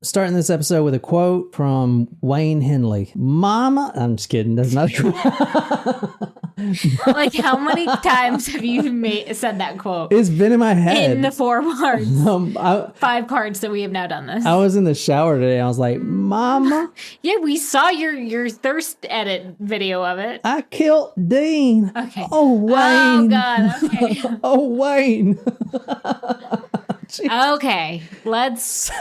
starting this episode with a quote from Wayne Henley. Mama, I'm just kidding. That's not a quote. Like, how many times have you said that quote? It's been in my head. In the 4 parts. 5 parts that we have now done this. I was in the shower today. I was like, Mama. Yeah, we saw your thirst edit video of it. I killed Dean. Okay. Oh, Wayne. Oh, God. Okay. Oh, Wayne. Okay. Let's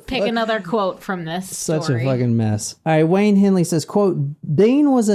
pick another quote from this story. Such a fucking mess. All right, Wayne Henley says, quote, Dean was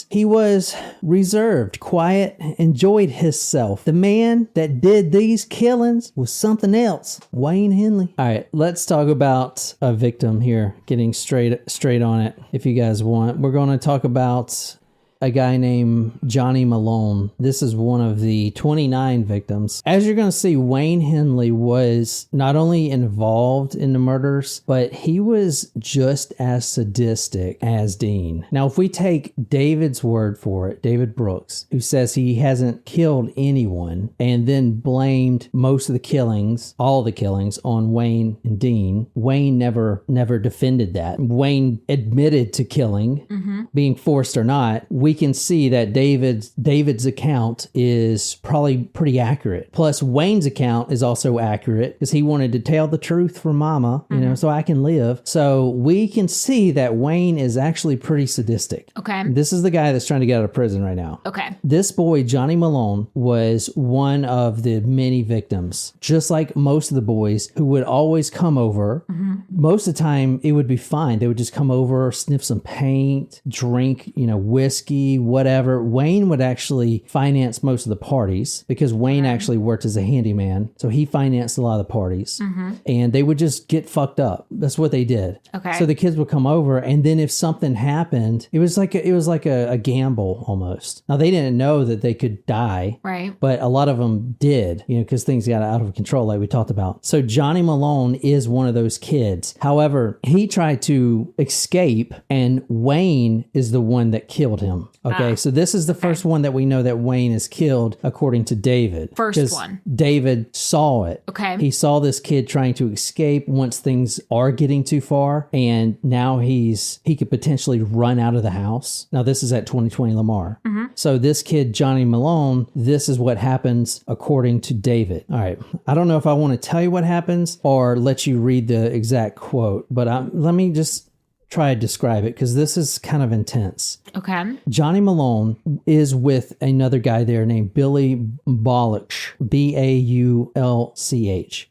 he was reserved, quiet, enjoyed himself. The man that did these killings was something else. Wayne Henley. All right, let's talk about a victim here, getting straight on it if you guys want. We're going to talk about a guy named Johnny Malone. This is one of the 29 victims. As you're going to see, Wayne Henley was not only involved in the murders, but he was just as sadistic as Dean. Now, if we take David's word for it, David Brooks, who says he hasn't killed anyone and then blamed most of the killings, all the killings, on Wayne and Dean, Wayne never defended that. Wayne admitted to killing, being forced or not. We can see that David's account is probably pretty accurate. Plus, Wayne's account is also accurate because he wanted to tell the truth for Mama, you know, so I can live. So we can see that Wayne is actually pretty sadistic. Okay. This is the guy that's trying to get out of prison right now. Okay. This boy, Johnny Malone, was one of the many victims. Just like most of the boys who would always come over. Most of the time, it would be fine. They would just come over, sniff some paint, drink, whiskey, whatever. Wayne would actually finance most of the parties because Wayne actually worked as a handyman. So he financed a lot of the parties and they would just get fucked up. That's what they did. Okay. So the kids would come over, and then if something happened, it was like a gamble almost. Now they didn't know that they could die. Right. But a lot of them did, because things got out of control like we talked about. So Johnny Malone is one of those kids. However, he tried to escape, and Wayne is the one that killed him. Okay, so this is the first one that we know that Wayne is killed, according to David. First one. David saw it. Okay. He saw this kid trying to escape once things are getting too far, and now he could potentially run out of the house. Now, this is at 2020 Lamar. So this kid, Johnny Malone, this is what happens according to David. All right. I don't know if I want to tell you what happens or let you read the exact quote, but let me just try to describe it because this is kind of intense. Okay. Johnny Malone is with another guy there named Billy Baulch, Baulch,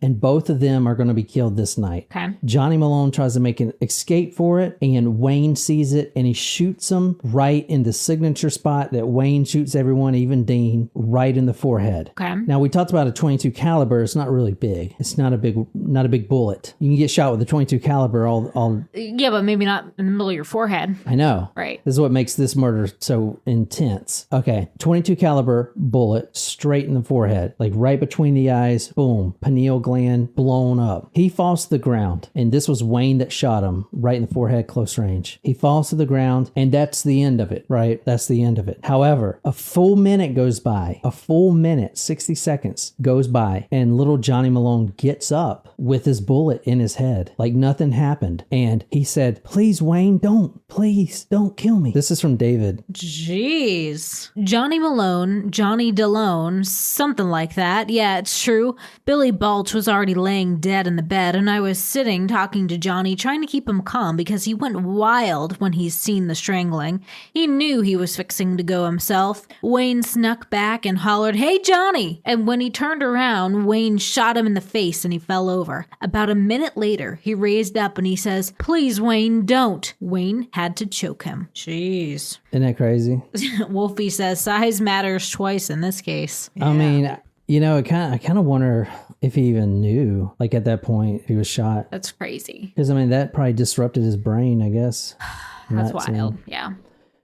and both of them are going to be killed this night. Okay. Johnny Malone tries to make an escape for it, and Wayne sees it, and he shoots him right in the signature spot that Wayne shoots everyone, even Dean, right in the forehead. Okay. Now, we talked about a .22 caliber. It's not really big. It's not a big bullet. You can get shot with a .22 caliber all. Yeah, but maybe not in the middle of your forehead. I know. Right. This is what makes this murder so intense. Okay. .22 caliber bullet straight in the forehead, like right between the eyes. Boom. Pineal gland blown up. He falls to the ground. And this was Wayne that shot him right in the forehead, close range. He falls to the ground, and that's the end of it, right? That's the end of it. However, a full minute goes by. A full minute, 60 seconds goes by, and little Johnny Malone gets up with his bullet in his head like nothing happened. And he said, please, Wayne, please don't kill me. This is from David. Jeez. Johnny Malone, Johnny DeLone, something like that. Yeah, it's true. Billy Baulch was already laying dead in the bed, and I was sitting talking to Johnny, trying to keep him calm because he went wild when he's seen the strangling. He knew he was fixing to go himself. Wayne snuck back and hollered, "Hey, Johnny!" And when he turned around, Wayne shot him in the face and he fell over. About a minute later, he raised up and he says, "Please, Wayne, don't." Wayne had to choke him. Jeez. Isn't that crazy? Wolfie says size matters twice in this case. Yeah. I mean, I kind of wonder if he even knew, like at that point, if he was shot. That's crazy. Because, that probably disrupted his brain, I guess. That's wild. Yeah.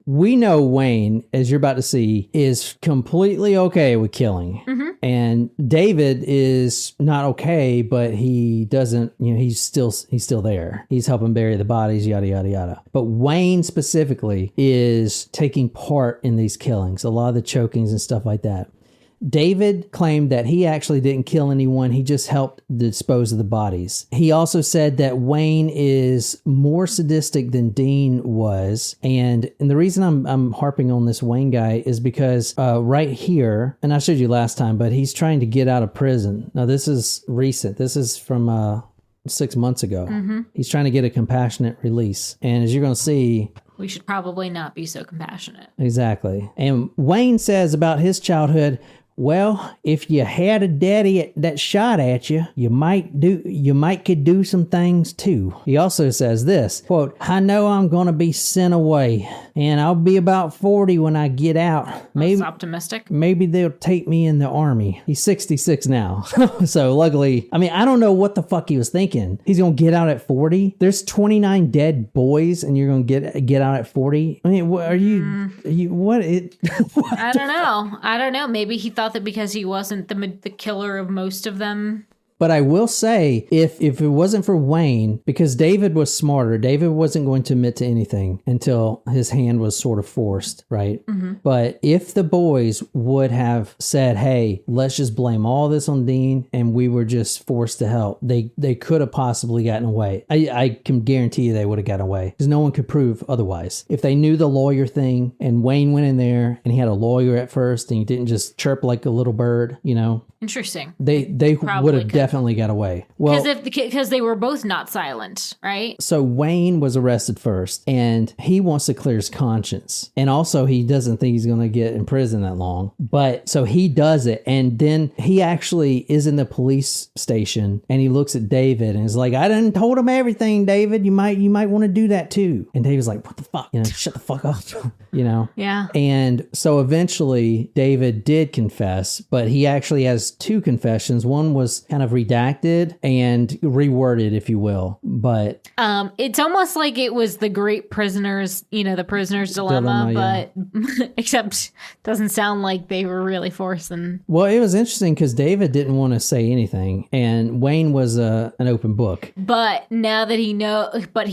We know Wayne, as you're about to see, is completely okay with killing. And David is not okay, but he doesn't, he's still there. He's helping bury the bodies, yada, yada, yada. But Wayne specifically is taking part in these killings, a lot of the chokings and stuff like that. David claimed that he actually didn't kill anyone. He just helped dispose of the bodies. He also said that Wayne is more sadistic than Dean was. And the reason I'm harping on this Wayne guy is because right here, and I showed you last time, but he's trying to get out of prison. Now, this is recent. This is from 6 months ago. He's trying to get a compassionate release. And as you're going to see, we should probably not be so compassionate. Exactly. And Wayne says about his childhood, well, if you had a daddy that shot at you, you might could do some things too. He also says this, quote, I know I'm going to be sent away and I'll be about 40 when I get out. Maybe That's optimistic. Maybe they'll take me in the army. He's 66 now. So luckily, I mean, I don't know what the fuck he was thinking. He's going to get out at 40. There's 29 dead boys and you're going to get out at 40. I mean, what are you what it what I don't know. Maybe he thought that because he wasn't the killer of most of them. But I will say, if it wasn't for Wayne, because David was smarter, David wasn't going to admit to anything until his hand was sort of forced, right? But if the boys would have said, hey, let's just blame all this on Dean, and we were just forced to help, they could have possibly gotten away. I can guarantee you they would have gotten away, because no one could prove otherwise. If they knew the lawyer thing, and Wayne went in there, and he had a lawyer at first, and he didn't just chirp like a little bird, you know? Interesting. They would have definitely got away. Well, because they were both not silent, right? So Wayne was arrested first, and he wants to clear his conscience, and also he doesn't think he's going to get in prison that long. But so he does it, and then he actually is in the police station, and he looks at David and is like, "I done told him everything, David. You might want to do that too." And David's like, "What the fuck? You know, shut the fuck up." You know? Yeah. And so eventually David did confess, but he actually has two confessions. One was kind of redacted and reworded, if you will. But it's almost like it was the great prisoners, the prisoner's dilemma, but except doesn't sound like they were really forcing. Well, it was interesting because David didn't want to say anything, and Wayne was an open book. But now that he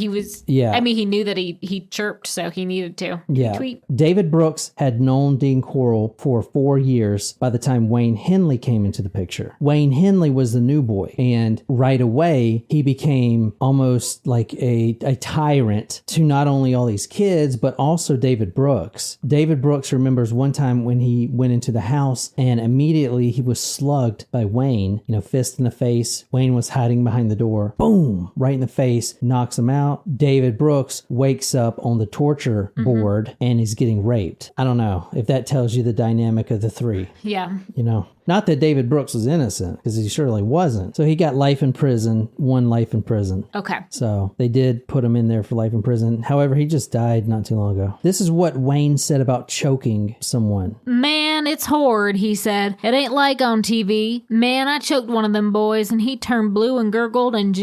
was, I mean, he knew that he chirped, so he needed to. Yeah. Tweet. David Brooks had known Dean Corll for 4 years by the time Wayne Henley came into the picture. Wayne Henley was the new boy, and right away he became almost like a tyrant to not only all these kids, but also David Brooks. David Brooks remembers one time when he went into the house and immediately he was slugged by Wayne, fist in the face. Wayne was hiding behind the door. Boom! Right in the face, knocks him out. David Brooks wakes up on the torture board and he's getting raped. I don't know if that tells you the dynamic of the three. Yeah. Not that David Brooks was innocent, because he surely wasn't. So he got life in prison, 1 life in prison. Okay. So they did put him in there for life in prison. However, he just died not too long ago. This is what Wayne said about choking someone. Man, it's horrid, he said. It ain't like on TV. Man, I choked one of them boys and he turned blue and gurgled and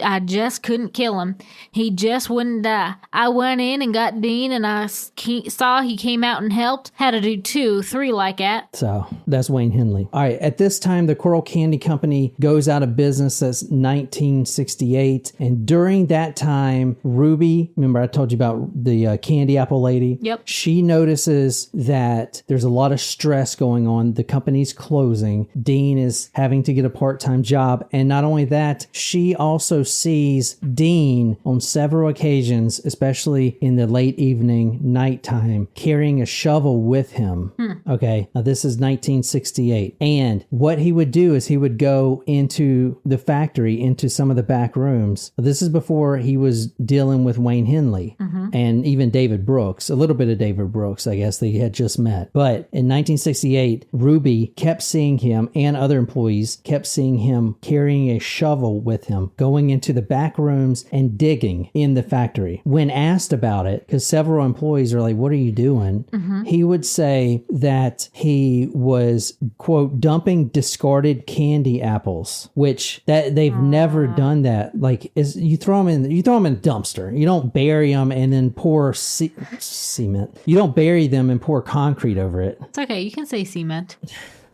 I just couldn't kill him. He just wouldn't die. I went in and got Dean and I saw he came out and helped. Had to do 2, 3 like that. So that's Wayne Henley. All right, at this time, the Corll Candy Company goes out of business. That's 1968. And during that time, Ruby, remember I told you about the candy apple lady? Yep. She notices that there's a lot of stress going on. The company's closing. Dean is having to get a part-time job. And not only that, she also sees Dean on several occasions, especially in the late evening, nighttime, carrying a shovel with him. Okay, now this is 1968. And what he would do is he would go into the factory, into some of the back rooms. This is before he was dealing with Wayne Henley and even David Brooks, a little bit of David Brooks, I guess, they had just met. But in 1968, Ruby kept seeing him, and other employees kept seeing him carrying a shovel with him, going into the back rooms and digging in the factory. When asked about it, because several employees are like, what are you doing? He would say that he was, quote, dumping discarded candy apples, which that they've never done that. Like, is you throw them in a dumpster. You don't bury them and then pour cement. You don't bury them and pour concrete over it. It's okay. You can say cement.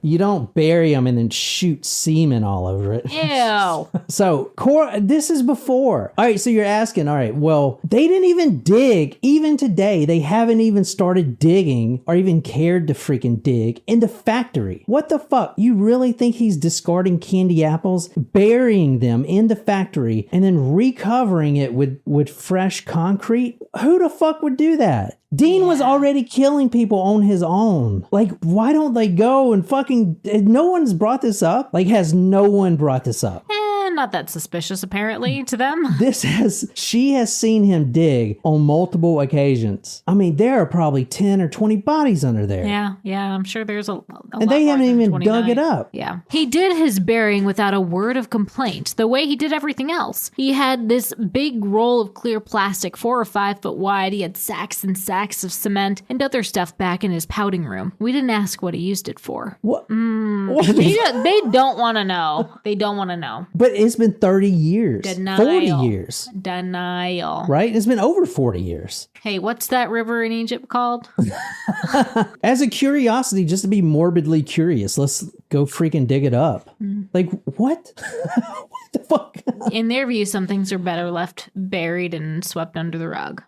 You don't bury them and then shoot semen all over it. Ew. So, this is before. All right, so you're asking, all right, well, they didn't even dig. Even today, they haven't even started digging or even cared to freaking dig in the factory. What the fuck? You really think he's discarding candy apples, burying them in the factory, and then recovering it with fresh concrete? Who the fuck would do that? Dean was already killing people on his own. Like, why don't they go and fucking... No one's brought this up? Like, has no one brought this up? Not that suspicious, apparently, to them. She has seen him dig on multiple occasions. I mean, there are probably 10 or 20 bodies under there. Yeah, I'm sure there's a and they haven't even dug it up. Yeah. He did his burying without a word of complaint, the way he did everything else. He had this big roll of clear plastic, 4 or 5 foot wide. He had sacks and sacks of cement and other stuff back in his pouting room. We didn't ask what he used it for. What? They don't want to know. They don't want to know. But it's been 30 years. Denial. 40 years. Denial. Right? It's been over 40 years. Hey, what's that river in Egypt called? As a curiosity, just to be morbidly curious, let's go freaking dig it up. Like, what? What the fuck? In their view, some things are better left buried and swept under the rug.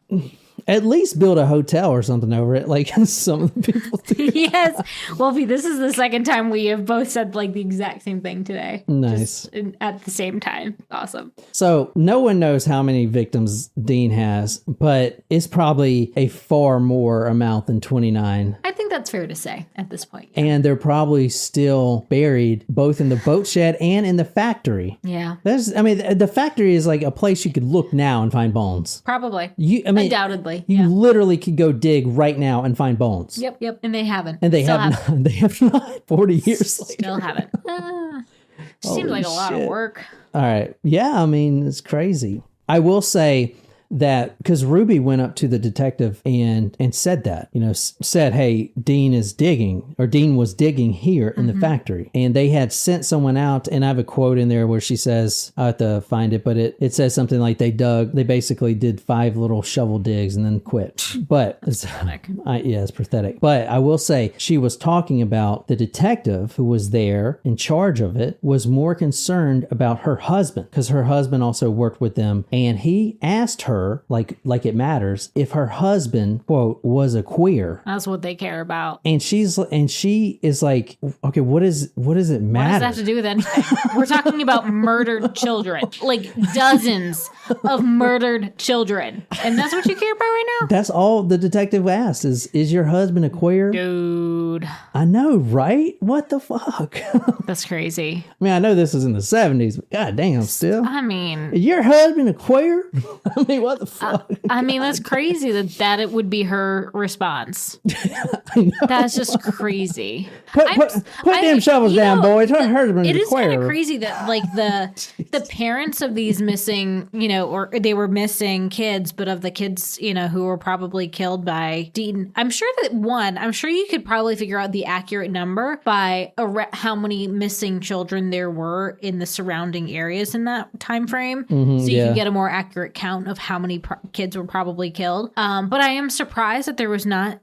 At least build a hotel or something over it, like some of the people do. Yes. Wolfie, this is the second time we have both said like the exact same thing today. Nice. Just at the same time. Awesome. So no one knows how many victims Dean has, but it's probably a far more amount than 29. I think that's fair to say at this point. And they're probably still buried both in the boat shed and in the factory. Yeah. The factory is like a place you could look now and find bones. Probably. Undoubtedly. Yeah. You literally could go dig right now and find bones. Yep. And they haven't. And they have not. They have not. 40 years later. Still haven't. Seems like a lot of work. All right. Yeah, I mean, it's crazy. I will say that because Ruby went up to the detective and said that, said, hey, Dean was digging here in the factory. And they had sent someone out. And I have a quote in there where she says, I have to find it, but it says something like they basically did 5 little shovel digs and then quit. But it's pathetic. It's pathetic. But I will say she was talking about the detective who was there in charge of it was more concerned about her husband because her husband also worked with them. And he asked her, like it matters, if her husband, quote, was a queer. That's what they care about. And she is like, okay, what does it matter? What does that have to do with anything? We're talking about murdered children, like dozens of murdered children, and that's what you care about right now. That's all the detective asked is your husband a queer? Dude, I know, right? What the fuck? That's crazy. I mean, I know this is in the 70s, but goddamn, still. I mean, is your husband a queer? I mean, what the fuck? I mean, that's crazy that it would be her response. That's just crazy. Put them shovels down, boys. Her husband it is is kind of crazy that like the parents of these missing, or they were missing kids, but of the kids, who were probably killed by Dean. I'm sure you could probably figure out the accurate number by how many missing children there were in the surrounding areas in that time frame. So you can get a more accurate count of how many kids were probably killed. But I am surprised that there was not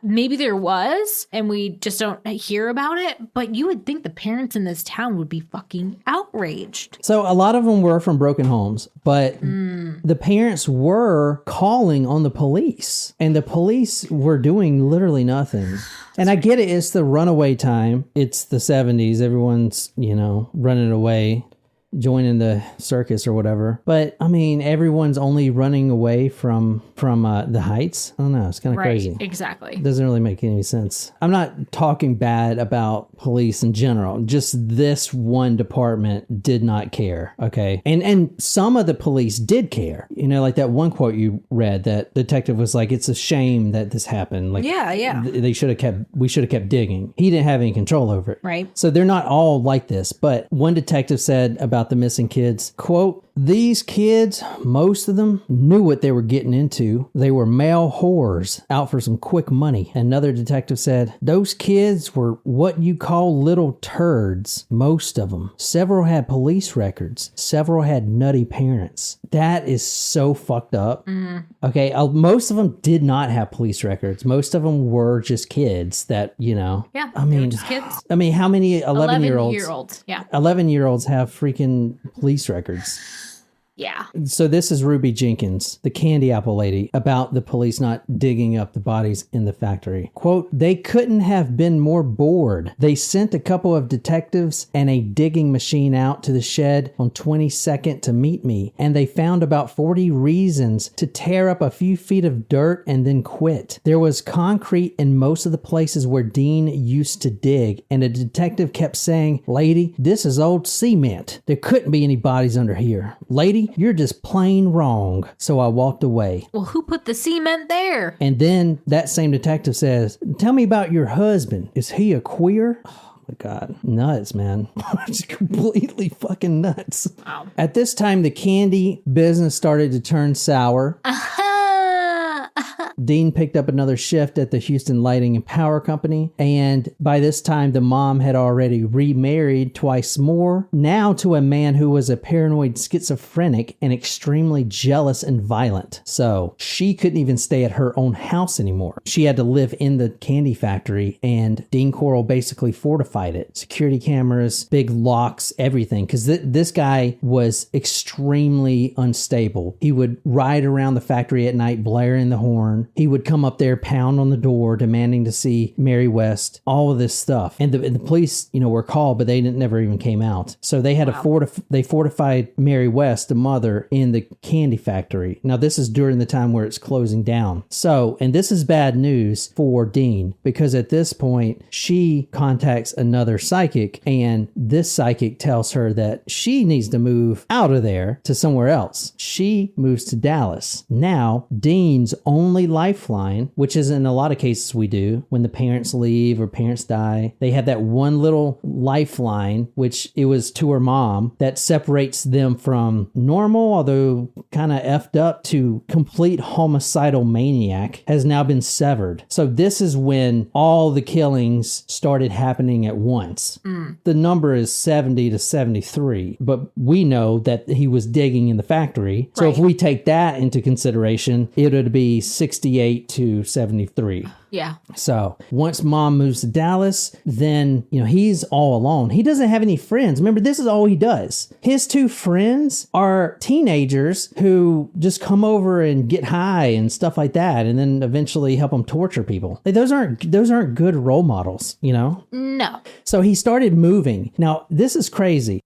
maybe there was, and we just don't hear about it, but you would think the parents in this town would be fucking outraged. So a lot of them were from broken homes, but the parents were calling on the police, and the police were doing literally nothing. And I get it. It's the runaway time. It's the 70s. Everyone's, running away, joining the circus or whatever. But I mean, everyone's only running away from the heights. I don't know. It's kind of crazy. Exactly. It doesn't really make any sense. I'm not talking bad about police in general. Just this one department did not care. Okay. And some of the police did care. Like that one quote you read, that detective was like, it's a shame that this happened. Like, yeah. We should have kept digging. He didn't have any control over it. Right. So they're not all like this. But one detective said about the missing kids, quote, These kids, most of them, knew what they were getting into. They were male whores out for some quick money. Another detective said, those kids were what you call little turds, most of them. Several had police records. Several had nutty parents. That is so fucked up. Okay, most of them did not have police records. Most of them were just kids that, Yeah, I they were mean, just kids. I mean, how many 11-year-olds? 11-year-olds, yeah. 11-year-olds have freaking police records. Yeah. So this is Ruby Jenkins, the candy apple lady, about the police not digging up the bodies in the factory. Quote, they couldn't have been more bored. They sent a couple of detectives and a digging machine out to the shed on 22nd to meet me, and they found about 40 reasons to tear up a few feet of dirt and then quit. There was concrete in most of the places where Dean used to dig, and a detective kept saying, lady, this is old cement. There couldn't be any bodies under here. Lady, you're just plain wrong. So I walked away. Well, who put the cement there? And then that same detective says, tell me about your husband. Is he a queer? Oh my God. Nuts, man. It's completely fucking nuts. Wow. At this time, the candy business started to turn sour. Dean picked up another shift at the Houston Lighting and Power Company, and by this time the mom had already remarried twice more, now to a man who was a paranoid schizophrenic and extremely jealous and violent. So she couldn't even stay at her own house anymore. She had to live in the candy factory, and Dean Corll basically fortified it. Security cameras, big locks, everything, because this guy was extremely unstable. He would ride around the factory at night blaring the horn. He would come up there, pound on the door, demanding to see Mary West, all of this stuff. And the police, were called, but they never even came out. So they had they fortified Mary West, the mother, in the candy factory. Now, this is during the time where it's closing down. So, and this is bad news for Dean, because at this point, she contacts another psychic, and this psychic tells her that she needs to move out of there to somewhere else. She moves to Dallas. Now, Dean's only lifeline, which is in a lot of cases we do when the parents leave or parents die, they have that one little lifeline, which it was to her mom, that separates them from normal, although kind of effed up, to complete homicidal maniac, has now been severed. So this is when all the killings started happening at once. The number is 70 to 73, but we know that he was digging in the factory. So if we take that into consideration, it would be 68 to 73. Yeah. So once mom moves to Dallas, then, he's all alone. He doesn't have any friends. Remember, this is all he does. His two friends are teenagers who just come over and get high and stuff like that, and then eventually help him torture people. Like, those aren't good role models, No. So he started moving. Now, this is crazy.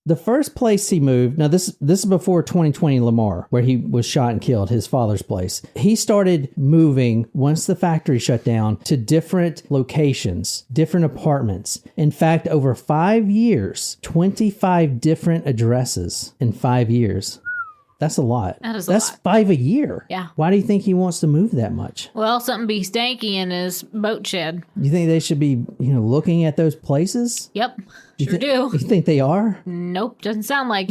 The first place he moved, now this is before 2020 Lamar, where he was shot and killed, his father's place. He started moving, once the factory shut down, to different locations, different apartments. In fact, over 5 years, 25 different addresses in 5 years. That's a lot. That's lot. 5 a year. Yeah. Why do you think he wants to move that much? Well, something be stanky in his boat shed. You think they should be, looking at those places? Yep. Sure do. You think they are? Nope. Doesn't sound like.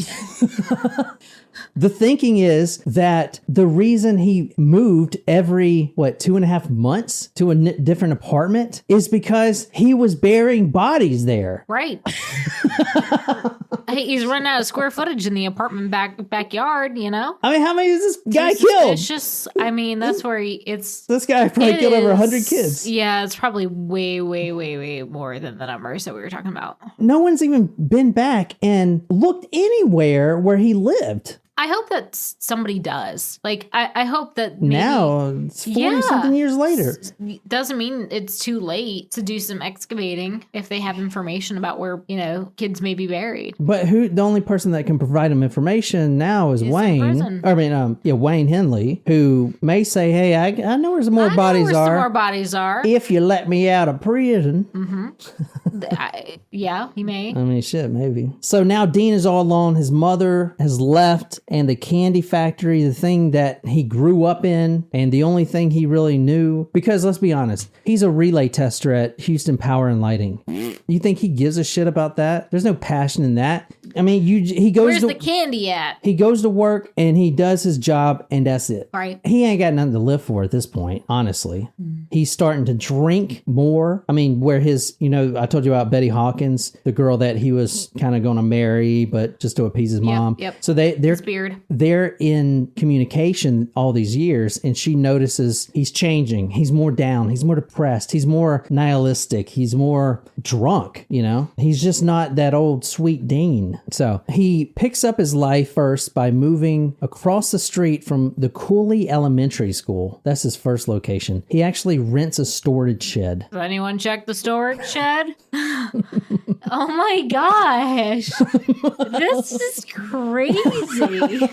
The thinking is that the reason he moved every, 2.5 months to a different apartment is because he was burying bodies there. Right. Hey, he's running out of square footage in the apartment backyard, I mean, how many is this guy killed? It's just, that's where this guy probably killed over 100 kids. Yeah, it's probably way, way, way, way more than the numbers that we were talking about. No one's even been back and looked anywhere where he lived. I hope that somebody does. I hope that maybe, now it's 40-something years later. Doesn't mean it's too late to do some excavating if they have information about where, kids may be buried. But the only person that can provide them information now is Wayne. Wayne Henley, who may say, hey, I know where some more bodies are. Some more bodies are. If you let me out of prison. Mm-hmm. Yeah, he may. I mean, shit, maybe. So now Dean is all alone. His mother has left, and the candy factory, the thing that he grew up in, and the only thing he really knew, because let's be honest, he's a relay tester at Houston Power and Lighting. You think he gives a shit about that? There's no passion in that. I mean, he goes Where's to the candy at? he goes to work and he does his job and that's it. Right. He ain't got nothing to live for at this point, honestly. He's starting to drink more. I mean, where his, I told you about Betty Hawkins, the girl that he was kind of going to marry, but just to appease his mom. Yep. So they're in communication all these years, and she notices he's changing. He's more down. He's more depressed. He's more nihilistic. He's more drunk, He's just not that old sweet Dean. So he picks up his life first by moving across the street from the Cooley Elementary School. That's his first location. He actually rents a storage shed. Does anyone check the storage shed? Oh my gosh. This is crazy.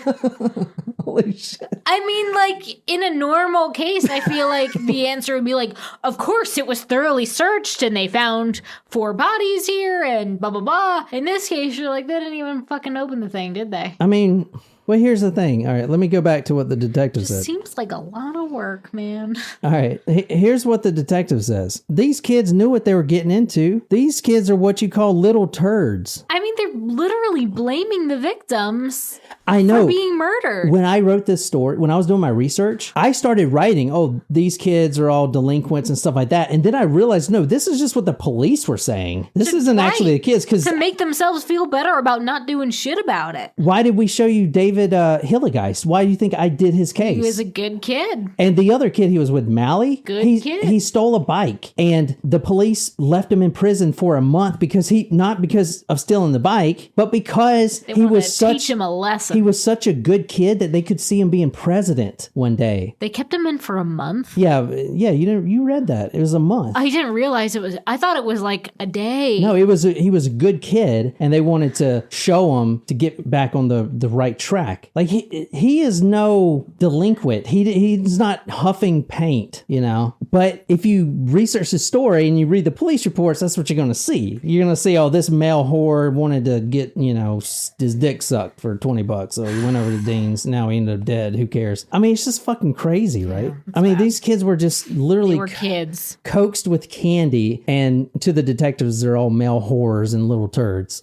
Holy shit. I mean, like, in a normal case, I feel like the answer would be like, of course it was thoroughly searched and they found 4 bodies here and blah, blah, blah. In this case, you're like, they didn't even fucking open the thing, did they? I mean, well, here's the thing. All right, let me go back to what the detective said. Seems like a lot of work, man. All right, here's what the detective says. These kids knew what they were getting into. These kids are what you call little turds. I mean, they're literally blaming the victims. I know. For being murdered. When I wrote this story, when I was doing my research, I started writing, these kids are all delinquents and stuff like that. And then I realized, no, this is just what the police were saying. This isn't actually the kids. To make themselves feel better about not doing shit about it. Why did we show you David Hillegeist? Why do you think I did his case? He was a good kid. And the other kid he was with, Mally, good kid. He stole a bike. And the police left him in prison for a month because not because of stealing the bike, but because he was teach him a lesson. He was such a good kid that they could see him being president one day. They kept him in for a month? Yeah, you read that. It was a month. I didn't realize it was. I thought it was like a day. No, he was a good kid, and they wanted to show him to get back on the right track. Like he is no delinquent. He's not huffing paint, But if you research his story and you read the police reports, that's what you're going to see. You're going to see, this male whore wanted to get, his dick sucked for $20. So he went over to Dean's. Now he ended up dead. Who cares? I mean, it's just fucking crazy, right? I mean, these kids were just literally kids coaxed with candy, and to the detectives, they're all male whores and little turds.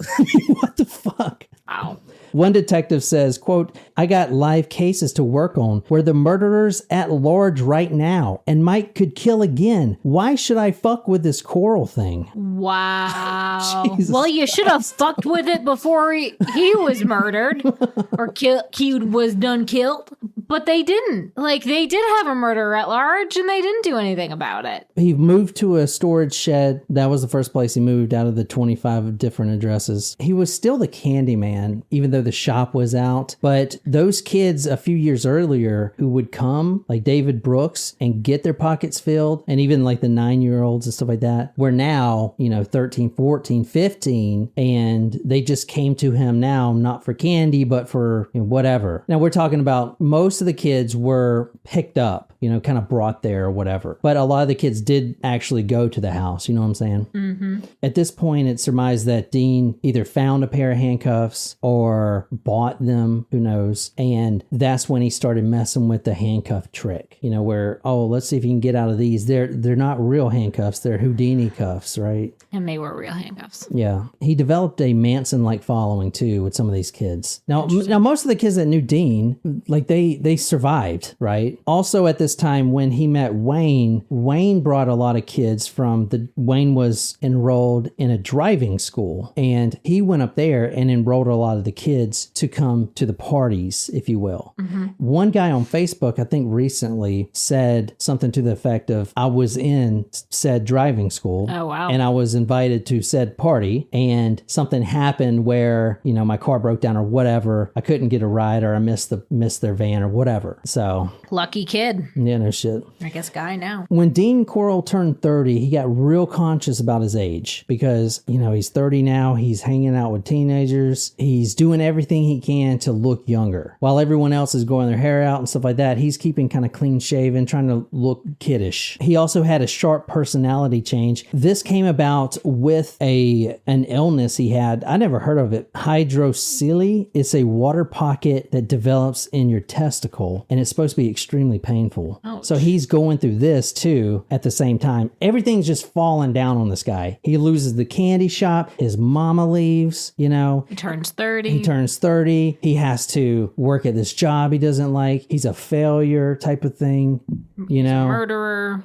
What the fuck? Wow. One detective says, quote, I got live cases to work on where the murderer's at large right now and Mike could kill again. Why should I fuck with this Corll thing? Wow. Well, you should have fucked with it before he was murdered or he was done killed. But they didn't. Like, they did have a murderer at large, and they didn't do anything about it. He moved to a storage shed. That was the first place he moved out of the 25 different addresses. He was still the candy man, even though the shop was out. But those kids a few years earlier who would come, like David Brooks, and get their pockets filled, and even like the 9-year-olds and stuff like that, were now, 13, 14, 15, and they just came to him now, not for candy, but for whatever. Now, we're talking about most of the kids were picked up, kind of brought there or whatever. But a lot of the kids did actually go to the house. You know what I'm saying? Mm-hmm. At this point, it's surmised that Dean either found a pair of handcuffs or bought them, who knows. And that's when he started messing with the handcuff trick, where, let's see if you can get out of these. They're not real handcuffs. They're Houdini cuffs, right? And they were real handcuffs. Yeah. He developed a Manson-like following, too, with some of these kids. Now most of the kids that knew Dean, like, they survived, right? Also, at this time, when he met Wayne brought a lot of kids Wayne was enrolled in a driving school, and he went up there and enrolled a lot of the kids to come to the parties, if you will. Mm-hmm. One guy on Facebook, I think recently, said something to the effect of, I was in said driving school. Oh, wow. And I was invited to said party, and something happened where, my car broke down or whatever. I couldn't get a ride, or I missed their van or whatever. So lucky kid. Yeah, no shit. I guess guy now. When Dean Corll turned 30, he got real conscious about his age because, he's 30 now. He's hanging out with teenagers. He's doing everything he can to look younger. While everyone else is growing their hair out and stuff like that, he's keeping kind of clean shaven, trying to look kiddish. He also had a sharp personality change. This came about with an illness he had. I never heard of it. Hydrocele. It's a water pocket that develops in your testicles. testicle, and it's supposed to be extremely painful. Ouch. So he's going through this too at the same time. Everything's just falling down on this guy. He loses the candy shop. His mama leaves, He turns 30. He turns 30. He has to work at this job he doesn't like. He's a failure type of thing, Murderer,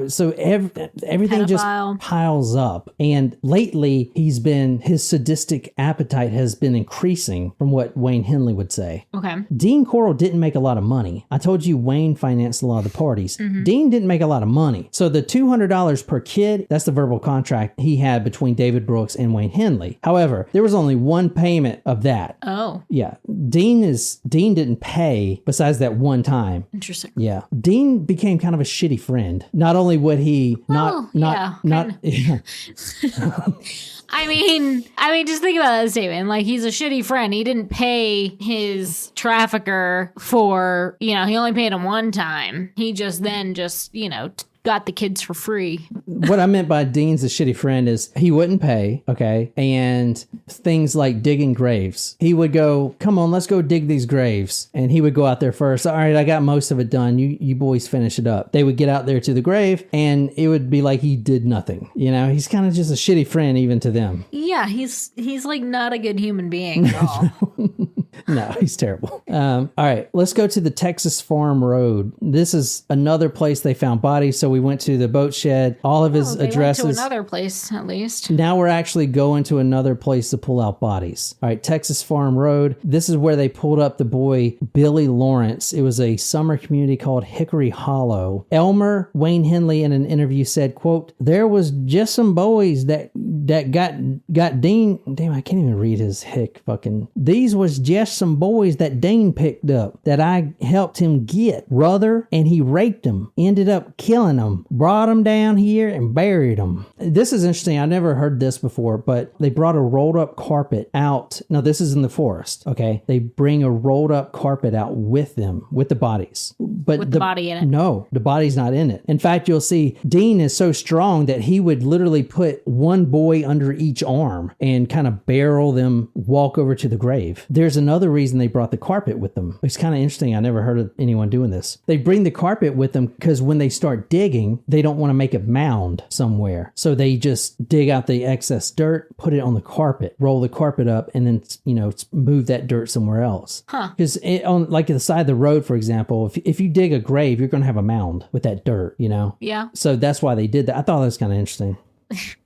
So everything just Pedophile. piles up. And lately, his sadistic appetite has been increasing from what Wayne Henley would say. Okay. Dean Corll didn't make a lot of money. I told you Wayne financed a lot of the parties. Dean didn't make a lot of money. So the $200 per kid, that's the verbal contract he had between David Brooks and Wayne Henley. However, there was only one payment of that. Oh, Yeah. Dean didn't pay besides that one time. interesting. Yeah. Dean became kind of a shitty friend. Not only would he not I mean, just think about that statement. Like, he's a shitty friend. He didn't pay his trafficker for, he only paid him one time. He just got the kids for free. What I meant by Dean's a shitty friend is he wouldn't pay, okay? And things like digging graves. He would go, come on, let's go dig these graves. And he would go out there first. All right, I got most of it done. You boys finish it up. They would get out there to the grave and it would be like he did nothing. He's kind of just a shitty friend even to them. Yeah, he's like not a good human being at all. No, he's terrible. All right, let's go to the Texas Farm Road. This is another place they found bodies. So we went to the boat shed, all of his addresses. Went to another place, at least. Now we're actually going to another place to pull out bodies. All right, Texas Farm Road. This is where they pulled up the boy Billy Lawrence. It was a summer community called Hickory Hollow. Elmer Wayne Henley in an interview said, quote, there was just some boys that got Dean. Damn, I can't even read his hick fucking. These was just some boys that Dean picked up that I helped him get, brother, and he raped them, ended up killing them, brought them down here and buried them. This is interesting. I never heard this before, but they brought a rolled up carpet out. Now this is in the forest. Okay. They bring a rolled up carpet out with them, with the bodies, but With the body in it. No, the body's not in it. In fact, you'll see Dean is so strong that he would literally put one boy under each arm and kind of barrel them, walk over to the grave. There's another reason they brought the carpet with them. It's kind of interesting. I never heard of anyone doing this. They bring the carpet with them because when they start digging, they don't want to make a mound somewhere. So they just dig out the excess dirt, put it on the carpet, roll the carpet up, and then, move that dirt somewhere else. Huh. Because on like the side of the road, for example, if you dig a grave, you're going to have a mound with that dirt, Yeah. So that's why they did that. I thought that was kind of interesting.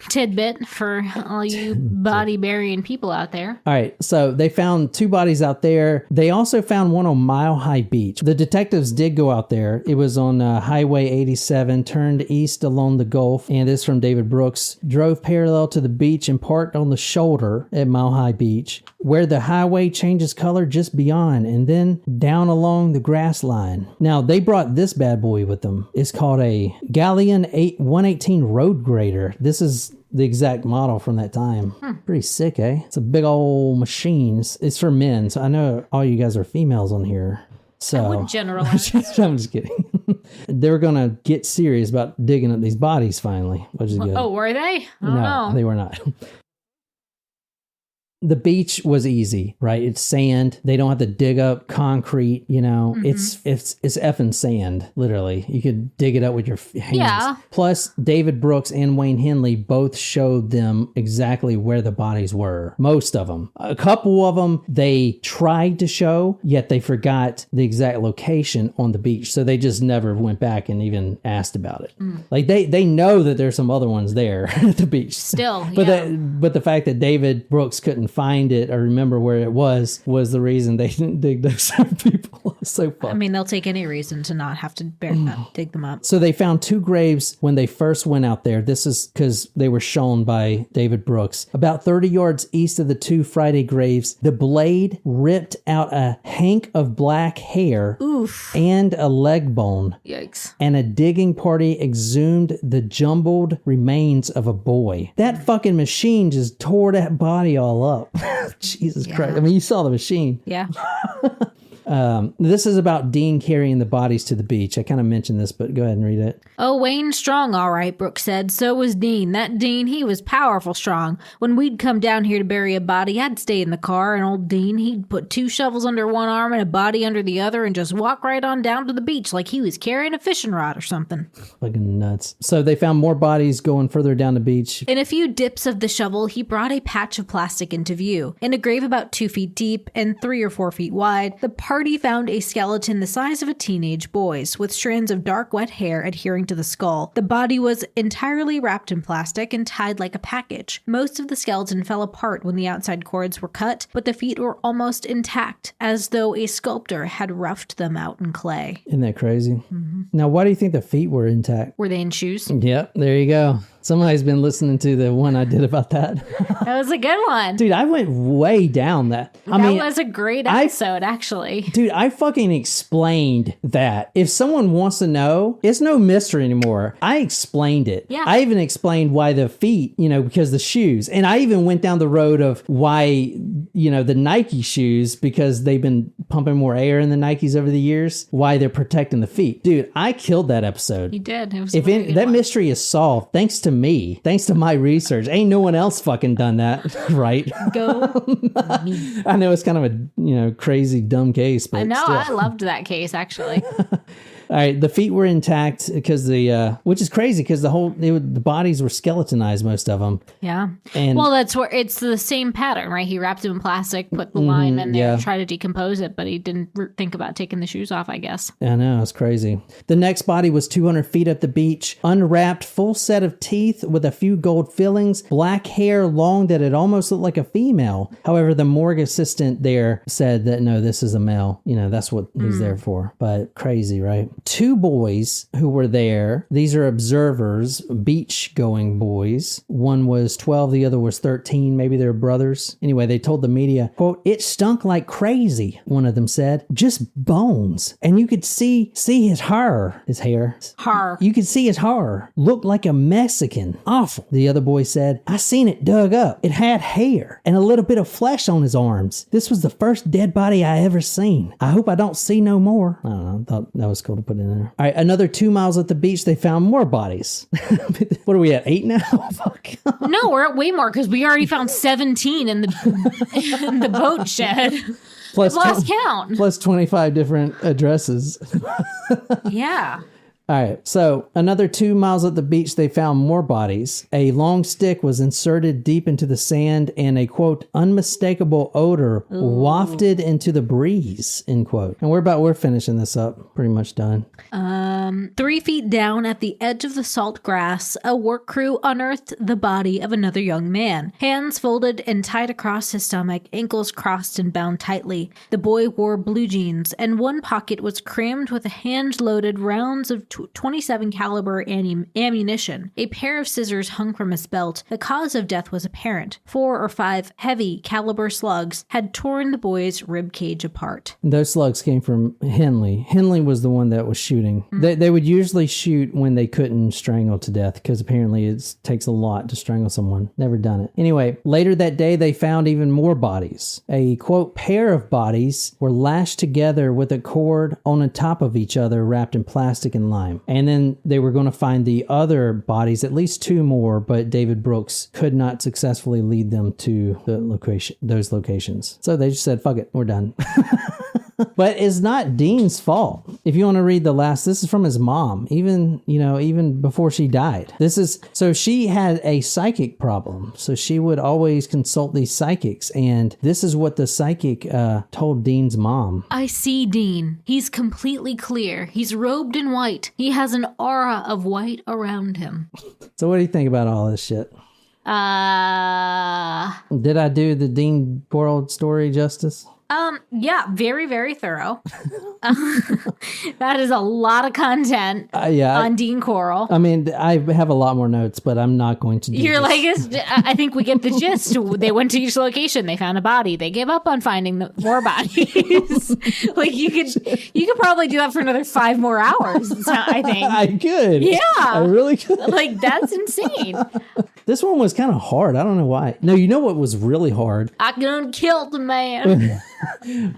Tidbit for all you body burying people out there. All right, so they found 2 bodies out there. They also found one on Mile High Beach. The detectives did go out there. It was on Highway 87, turned east along the Gulf, and this from David Brooks. Drove parallel to the beach and parked on the shoulder at Mile High Beach, where the highway changes color just beyond, and then down along the grass line. Now, they brought this bad boy with them. It's called a Galleon 118 Road Grader. This is the exact model from that time. Pretty sick, eh? It's a big old machine. It's for men, so I know all you guys are females on here. So I wouldn't generalize. I'm just kidding. They were going to get serious about digging up these bodies finally, which is good. Oh, were they? No, they were not. The beach was easy, right? It's sand. They don't have to dig up concrete, It's effing sand, literally. You could dig it up with your hands. Yeah. Plus, David Brooks and Wayne Henley both showed them exactly where the bodies were. Most of them. A couple of them they tried to show, yet they forgot the exact location on the beach. So they just never went back and even asked about it. Like they know that there's some other ones there at the beach. Still, But yeah. but the fact that David Brooks couldn't find it or remember where it was the reason they didn't dig those people. So funny. I mean, they'll take any reason to not have to dig them up. So they found 2 graves when they first went out there. This is because they were shown by David Brooks. About 30 yards east of the 2 Friday graves, the blade ripped out a hank of black hair. Oof. And a leg bone. Yikes. And a digging party exhumed the jumbled remains of a boy. That fucking machine just tore that body all up. Jesus Christ. I mean, you saw the machine. Yeah. This is about Dean carrying the bodies to the beach. I kind of mentioned this, but go ahead and read it. Oh, Wayne's strong, all right, Brooke said. So was Dean. That Dean, he was powerful strong. When we'd come down here to bury a body, I'd stay in the car, and old Dean, he'd put 2 shovels under one arm and a body under the other and just walk right on down to the beach like he was carrying a fishing rod or something. Fucking nuts. So they found more bodies going further down the beach. In a few dips of the shovel, he brought a patch of plastic into view. In a grave about 2 feet deep and 3 or 4 feet wide, the party found a skeleton the size of a teenage boy's, with strands of dark wet hair adhering to the skull. The body was entirely wrapped in plastic and tied like a package. Most of the skeleton fell apart when the outside cords were cut, but the feet were almost intact, as though a sculptor had roughed them out in clay. Isn't that crazy? Now, why do you think the feet were intact? Were they in shoes? Yep, there you go. Somebody's been listening to the one I did about that. That was a good one. Dude, I went way down that. That was a great episode, actually. Dude, I fucking explained that. If someone wants to know, it's no mystery anymore. I explained it. Yeah. I even explained why the feet, because the shoes. And I even went down the road of why, the Nike shoes, because they've been pumping more air in the Nikes over the years, why they're protecting the feet. Dude, I killed that episode. You did. It was that mystery is solved thanks to me, thanks to my research. Ain't no one else fucking done that, right? Go me. I know it's kind of a crazy dumb case, but I know. still. I loved that case, actually. All right, the feet were intact because which is crazy because the bodies were skeletonized, most of them. Yeah. And well, that's where it's the same pattern, right? He wrapped them in plastic, put the lime in there, tried to decompose it, but he didn't think about taking the shoes off, I guess. I know, it's crazy. The next body was 200 feet at the beach, unwrapped, full set of teeth with a few gold fillings, black hair long that it almost looked like a female. However, the morgue assistant there said that no, this is a male. That's what he's there for. But crazy, right? 2 boys who were there, these are observers, beach-going boys. One was 12, the other was 13. Maybe they're brothers. Anyway, they told the media, quote, "It stunk like crazy," one of them said. "Just bones. And you could see his hair. You could see his hair. Looked like a Mexican. Awful." The other boy said, "I seen it dug up. It had hair and a little bit of flesh on his arms. This was the first dead body I ever seen. I hope I don't see no more." I don't know. I thought that was cool to put in there. All right, another 2 miles at the beach, they found more bodies. What are we at, 8 now? Fuck. No, we're at way more because we already found 17 in the boat shed. Plus lost count. Plus 25 different addresses. Yeah. All right, so another 2 miles at the beach, they found more bodies. A long stick was inserted deep into the sand and a, quote, "unmistakable odor wafted into the breeze," end quote. And we're finishing this up. Pretty much done. 3 feet down at the edge of the salt grass, a work crew unearthed the body of another young man. Hands folded and tied across his stomach, ankles crossed and bound tightly. The boy wore blue jeans, and one pocket was crammed with hand-loaded rounds of 27 caliber ammunition. A pair of scissors hung from his belt. The cause of death was apparent. 4 or 5 heavy caliber slugs had torn the boy's rib cage apart. Those slugs came from Henley. Henley was the one that was shooting. They would usually shoot when they couldn't strangle to death because apparently it takes a lot to strangle someone. Never done it. Anyway, later that day they found even more bodies. A, quote, "pair of bodies were lashed together with a cord on the top of each other wrapped in plastic and lime." And then they were going to find the other bodies, at least 2 more, but David Brooks could not successfully lead them to those locations. So they just said, fuck it, we're done. But it's not Dean's fault. If you want to read this is from his mom, even before she died. So she had a psychic problem. So she would always consult these psychics. And this is what the psychic told Dean's mom. "I see Dean. He's completely clear. He's robed in white. He has an aura of white around him." So what do you think about all this shit? Did I do the Dean Corll story justice? Yeah, very, very thorough. That is a lot of content on Dean Corll. I mean, I have a lot more notes, but I'm not going to do I think we get the gist. They went to each location. They found a body. They gave up on finding more bodies. Like, you could probably do that for another 5 more hours, I think. I could. Yeah. I really could. Like, that's insane. This one was kind of hard. I don't know why. No, you know what was really hard? I done killed the man.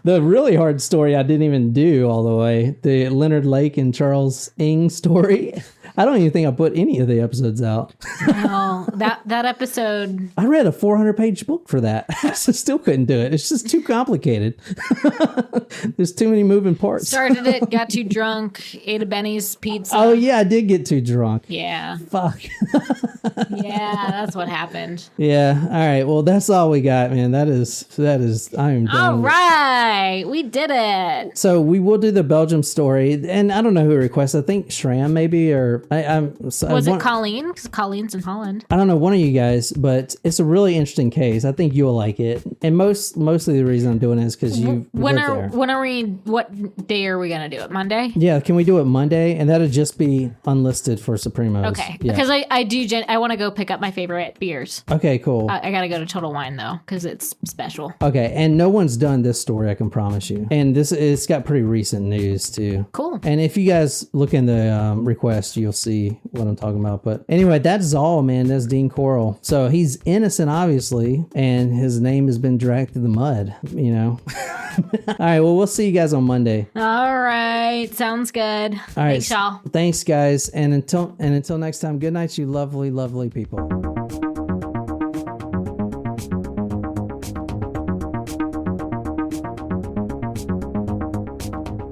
The really hard story I didn't even do all the way. The Leonard Lake and Charles Ng story. I don't even think I put any of the episodes out. No, that episode. I read a 400-page book for that. I still couldn't do it. It's just too complicated. There's too many moving parts. Started it, got too drunk, ate a Benny's pizza. Oh, yeah, I did get too drunk. Yeah. Fuck. Yeah, that's what happened. Yeah. All right. Well, that's all we got, man. That is, I'm done. All right. We did it. So we will do the Belgium story. And I don't know who requested. I think Shram maybe, or Was it Colleen? Because Colleen's in Holland. I don't know, one of you guys, but it's a really interesting case. I think you'll like it. And mostly the reason I'm doing it is because you What day are we going to do it? Monday? Yeah, can we do it Monday? And that'll just be unlisted for Supremos. Okay. Yeah. Because I want to go pick up my favorite beers. Okay, cool. I got to go to Total Wine, though, because it's special. Okay, and no one's done this story, I can promise you. And it's got pretty recent news, too. Cool. And if you guys look in the request, you'll see what I'm talking about. But anyway, that's all, man. That's Dean Corll. So he's innocent, obviously, and his name has been dragged through the mud, you know. All right, well, we'll see you guys on Monday. All right. Sounds good. All right. Thanks, y'all. Thanks, guys. And until next time, good night, you lovely, lovely people.